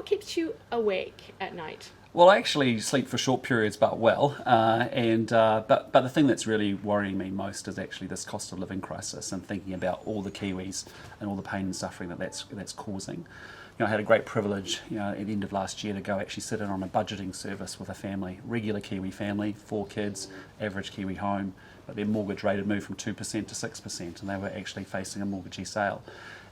What keeps you awake at night? Well, I actually sleep for short periods, but well. But the thing that's really worrying me most is actually this cost of living crisis, and thinking about all the Kiwis and all the pain and suffering that's causing. I had a great privilege, at the end of last year to go actually sit in on a budgeting service with a family, regular Kiwi family, 4 kids, average Kiwi home, but their mortgage rate had moved from 2% to 6%, and they were actually facing a mortgagee sale.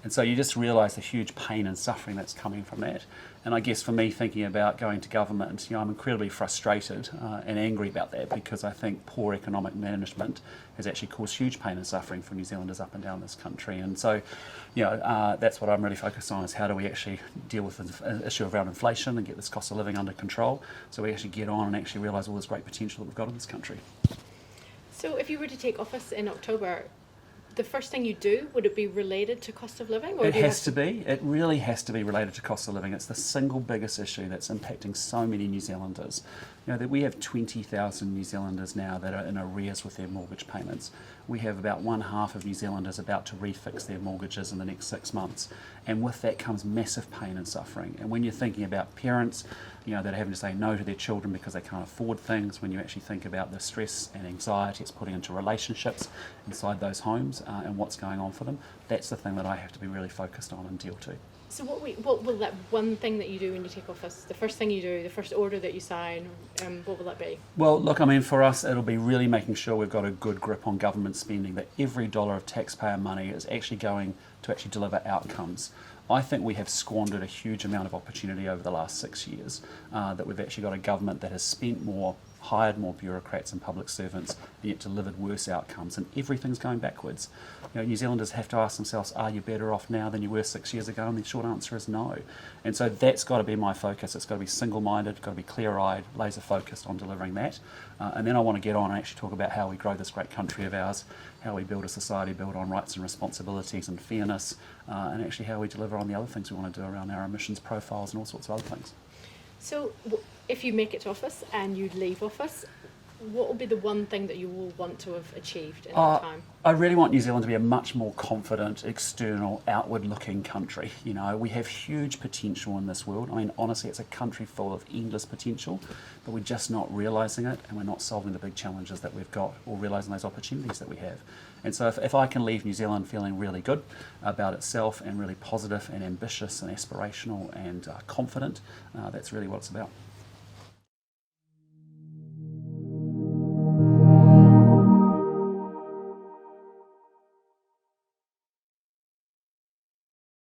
And so you just realise the huge pain and suffering that's coming from that. And I guess for me, thinking about going to government, I'm incredibly frustrated and angry about that, because I think poor economic management has actually caused huge pain and suffering for New Zealanders up and down this country. And so, that's what I'm really focused on, is how do we actually deal with the issue around inflation and get this cost of living under control, so we actually get on and actually realise all this great potential that we've got in this country. So if you were to take office in October, the first thing you do, would it be related to cost of living? Or it has to be. It really has to be related to cost of living. It's the single biggest issue that's impacting so many New Zealanders. That we have 20,000 New Zealanders now that are in arrears with their mortgage payments. We have about 1/2 of New Zealanders about to refix their mortgages in the next 6 months. And with that comes massive pain and suffering. And when you're thinking about parents, that are having to say no to their children because they can't afford things, when you actually think about the stress and anxiety it's putting into relationships inside those homes and what's going on for them, that's the thing that I have to be really focused on and deal to. So what will that one thing that you do when you take office, the first thing you do, the first order that you sign, what will that be? Well, look, for us, it'll be really making sure we've got a good grip on government spending, that every dollar of taxpayer money is actually going to actually deliver outcomes. I think we have squandered a huge amount of opportunity over the last 6 years, that we've actually got a government that has spent more, hired more bureaucrats and public servants, and yet delivered worse outcomes, and everything's going backwards. New Zealanders have to ask themselves, are you better off now than you were 6 years ago? And the short answer is no. And so that's got to be my focus. It's got to be single-minded, it's got to be clear-eyed, laser-focused on delivering that. And then I want to get on and actually talk about how we grow this great country of ours, how we build a society built on rights and responsibilities and fairness, and actually how we deliver on the other things we want to do around our emissions profiles and all sorts of other things. So if you make it to office and you leave office, what will be the one thing that you will want to have achieved in that time? I really want New Zealand to be a much more confident, external, outward-looking country. We have huge potential in this world. Honestly, it's a country full of endless potential, but we're just not realising it, and we're not solving the big challenges that we've got, or realising those opportunities that we have. And so if I can leave New Zealand feeling really good about itself, and really positive and ambitious and aspirational and confident, that's really what it's about.